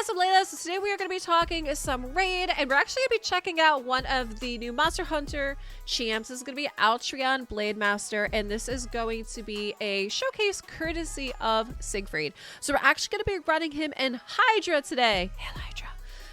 guys, I'm Leila. So today we are going to be talking some raid, and we're actually going to be checking out one of the new Monster Hunter champs. This is going to be Altreon Blademaster, and this is going to be a showcase courtesy of Siegfried. So we're actually going to be running him in Hydra today. Hey, Hydra.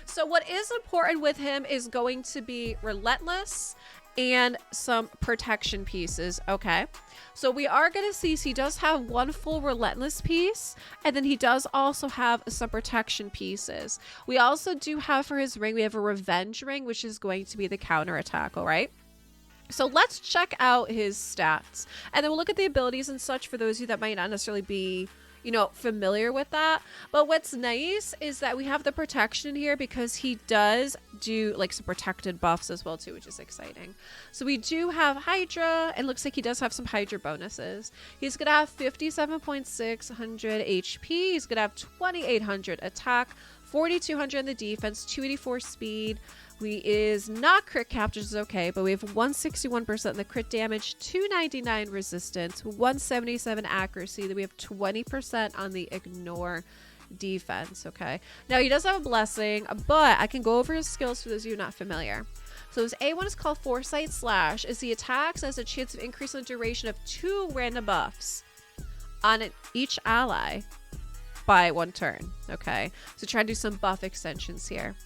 So what is important with him is going to be Relentless and some protection pieces. Okay, so we are going to see he does have one full Relentless piece, and then he does also have some protection pieces. We also do have for his ring, we have a Revenge ring, which is going to be the counter attack. All right, so let's check out his stats, and then we'll look at the abilities and such for those of you that might not necessarily be, you know, familiar with that. But what's nice is that we have the protection here because he does do like some protected buffs as well too, which is exciting. So we do have Hydra, and looks like he does have some Hydra bonuses. He's gonna have 57,600 HP. He's gonna have 2,800 attack, 4,200 in the defense, 284 speed. We is not crit cap, which is okay, but we have 161% in the crit damage, 299 resistance, 177 accuracy. Then we have 20% on the ignore defense. Okay, now he does have a blessing, but I can go over his skills for those of you not familiar. So his A1 is called Foresight Slash. As he attacks, has a chance of increasing the duration of 2 random buffs on each ally by 1 turn. Okay, so try to do some buff extensions here.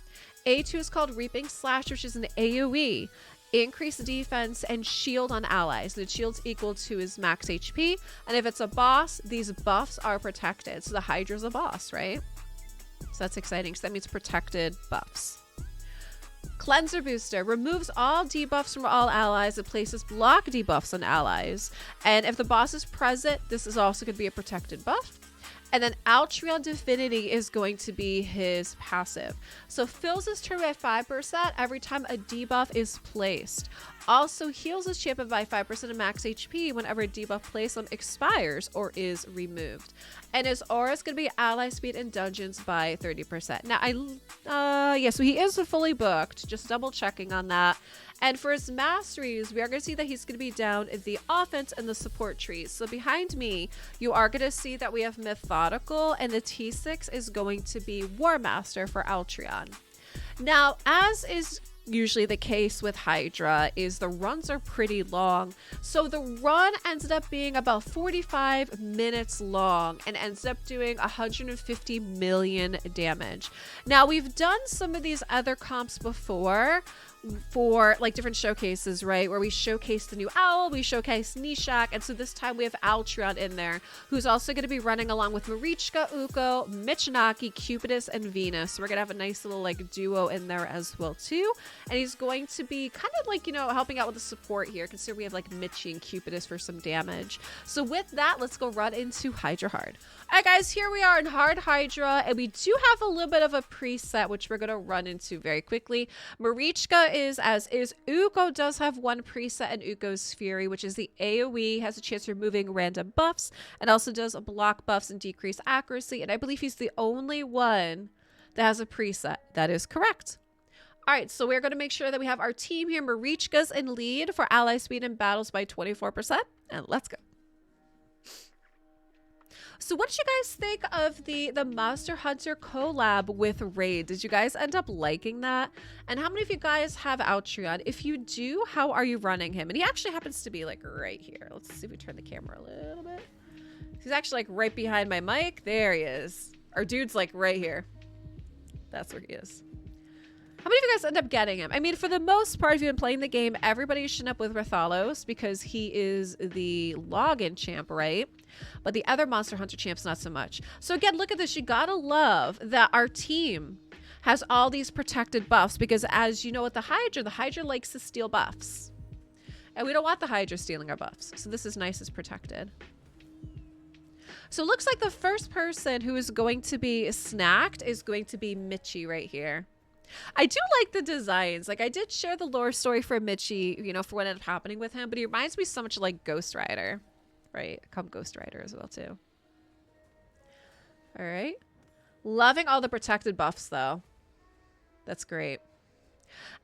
A2 is called Reaping Slash, which is an AoE. Increase defense and shield on allies. The shield's equal to his max HP. And if it's a boss, these buffs are protected. So the Hydra's a boss, right? So that's exciting. So that means protected buffs. Cleanser Booster removes all debuffs from all allies and places block debuffs on allies. And if the boss is present, this is also going to be a protected buff. And then Altreon Divinity is going to be his passive. So fills his turn by 5% every time a debuff is placed. Also heals his champion by 5% of max HP whenever a debuff placed on expires or is removed. And his aura is going to be ally speed in dungeons by 30%. Now, yeah, so he is fully booked. Just double checking on that. And for his masteries, we are going to see that he's going to be down in the offense and the support trees. So behind me, you are going to see that we have Methodical, and the T6 is going to be Warmaster for Altreon. Now, as is usually the case with Hydra, is the runs are pretty long. So the run ended up being about 45 minutes long and ends up doing 150 million damage. Now, we've done some of these other comps before for like different showcases, right, where we showcase the new owl, we showcase Nishak, and so this time we have Altreon in there, who's also going to be running along with Marichka, Uko, Michinaki, Cupidus, and Venus. So we're gonna have a nice little like duo in there as well too, and he's going to be kind of like, you know, helping out with the support here. Consider we have like Michi and Cupidus for some damage. So with that, let's go run into Hydra Hard. All right, guys, here we are in Hard Hydra, and we do have a little bit of a preset, which we're gonna run into very quickly. Marichka is as is. Uko does have one preset in Uko's Fury, which is the AoE, has a chance of removing random buffs, and also does block buffs and decrease accuracy. And I believe he's the only one that has a preset. That is correct. All right, so we're going to make sure that we have our team here. Marichka's in lead for ally speed in battles by 24%, and let's go. So what did you guys think of the Monster Hunter collab with Raid? Did you guys end up liking that? And how many of you guys have Altreon? If you do, how are you running him? And he actually happens to be like right here. Let's see if we turn the camera a little bit. He's actually like right behind my mic. There he is. Our dude's like right here. That's where he is. How many of you guys end up getting him? I mean, for the most part, if you've been playing the game, everybody's showing up with Rathalos because he is the login champ, right? But the other Monster Hunter champs, not so much. So again, look at this. You gotta love that our team has all these protected buffs because, as you know, with the Hydra likes to steal buffs. And we don't want the Hydra stealing our buffs. So this is nice, it's protected. So it looks like the first person who is going to be snacked is going to be Michi right here. I do like the designs. Like, I did share the lore story for Michi, you know, for what ended up happening with him, but he reminds me so much like Ghost Rider, right? Come Ghost Rider as well too. All right, loving all the protected buffs though. That's great.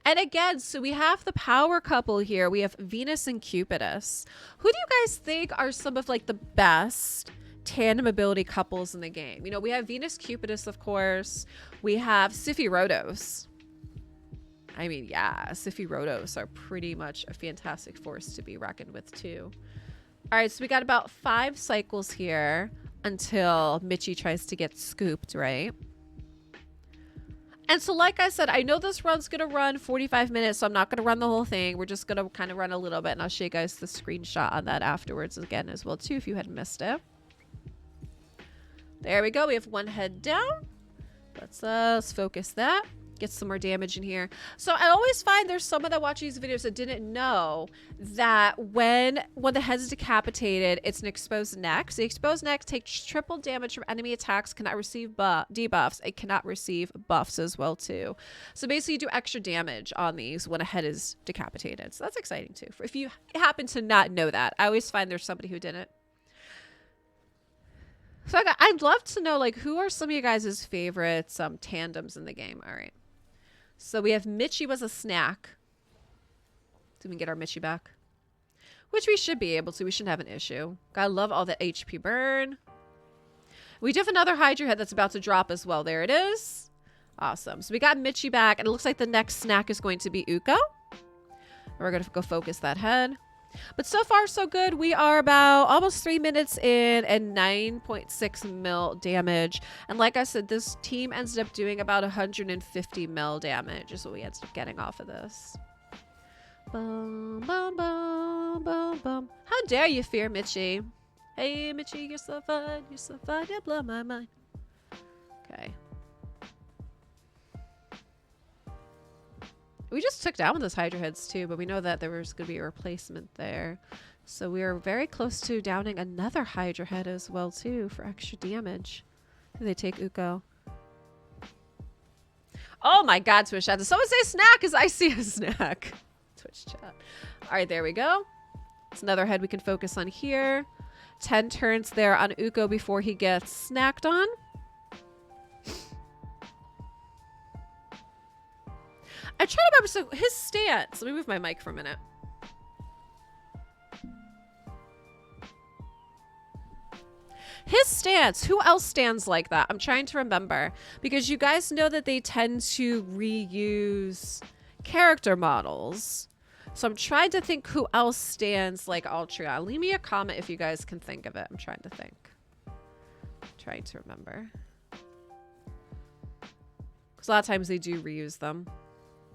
And again, so we have the power couple here. We have Venus and Cupidus. Who do you guys think are some of like the best tandem ability couples in the game. You know, we have Venus Cupidus, of course. We have Siegfried. I mean, yeah, Siegfried are pretty much a fantastic force to be reckoned with too. All right, so we got about 5 cycles here until Mitchie tries to get scooped, right? And so like I said, I know this run's going to run 45 minutes, so I'm not going to run the whole thing. We're just going to kind of run a little bit, and I'll show you guys the screenshot on that afterwards again as well, too, if you had missed it. There we go. We have 1 head down. Let's focus that. Get some more damage in here. So I always find there's someone that watches these videos that didn't know that when the head's decapitated, it's an exposed neck. So the exposed neck takes triple damage from enemy attacks, cannot receive debuffs. It cannot receive buffs as well too. So basically you do extra damage on these when a head is decapitated. So that's exciting too. If you happen to not know that, I always find there's somebody who didn't. So I'd love to know, like, who are some of you guys' favorite tandems in the game? All right. So we have Mitchie was a snack. So we can get our Mitchie back. Which we should be able to. We shouldn't have an issue. I love all the HP burn. We do have another Hydra head that's about to drop as well. There it is. Awesome. So we got Mitchie back. And it looks like the next snack is going to be Uko. We're going to go focus that head. But so far, so good. We are about almost 3 minutes in and 9.6 mil damage. And like I said, this team ended up doing about 150 mil damage is what we ended up getting off of this. Bum, bum, bum, bum, bum. How dare you fear Mitchie? Hey, Mitchie, you're so fun. You're so fun. You blow my mind. Okay. We just took down one of those Hydra heads too, but we know that there was going to be a replacement there. So we are very close to downing another Hydra head as well too for extra damage. They take Uko. Oh my god, Twitch chat. Did someone say snack? Because I see a snack. Twitch chat. All right, there we go. It's another head we can focus on here. 10 turns there on Uko before he gets snacked on. I try to remember, so his stance. Let me move my mic for a minute. His stance. Who else stands like that? I'm trying to remember. Because you guys know that they tend to reuse character models. So I'm trying to think who else stands like Altreon. Leave me a comment if you guys can think of it. I'm trying to think. Trying to remember. Because a lot of times they do reuse them.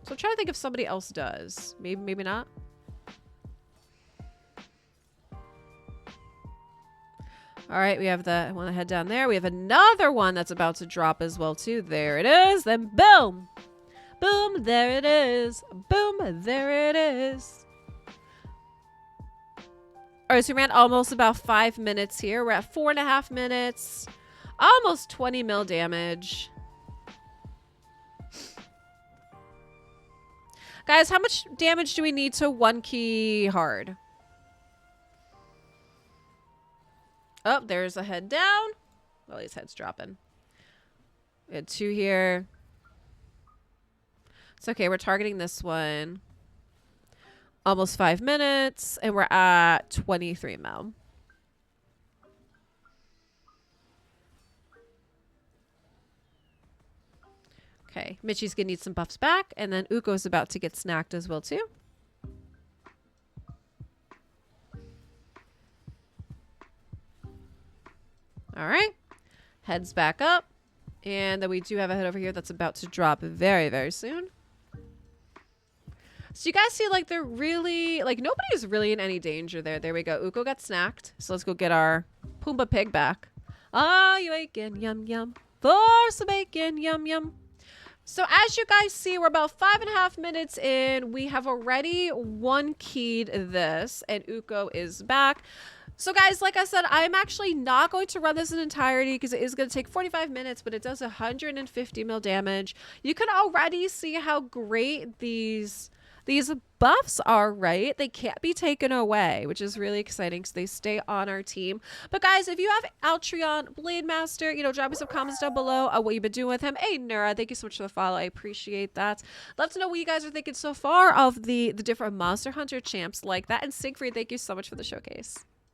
So I'm trying to think if somebody else does. Maybe, maybe not. All right, we have the one head down there. We have another one that's about to drop as well, too. There it is. Then boom. Boom, there it is. Boom, there it is. All right, so we ran almost about 5 minutes here. We're at 4.5 minutes. Almost 20 mil damage. Guys, how much damage do we need to 1 key hard? Oh, there's a head down. Well, his head's dropping. We had 2 here. It's okay. We're targeting this one. Almost 5 minutes. And we're at 23 mil. Okay, Mitchie's gonna need some buffs back, and then Uko's about to get snacked as well too. All right, heads back up, and then we do have a head over here that's about to drop very, very soon. So you guys see, like, they're really, like, nobody's really in any danger there. There we go. Uko got snacked, so let's go get our Pumbaa pig back. Ah, you aching, yum yum, for some bacon, yum yum. So as you guys see, we're about 5.5 minutes in. We have already 1 keyed this, and Uko is back. So guys, like I said, I'm actually not going to run this in entirety because it is going to take 45 minutes, but it does 150 mil damage. You can already see how great these buffs are, right? They can't be taken away, which is really exciting, so they stay on our team. But guys, if you have Altreon, Blademaster, you know, drop me some comments down below on what you've been doing with him. Hey, Nura, thank you so much for the follow. I appreciate that. Love to know what you guys are thinking so far of the different Monster Hunter champs like that. And Siegfried, thank you so much for the showcase.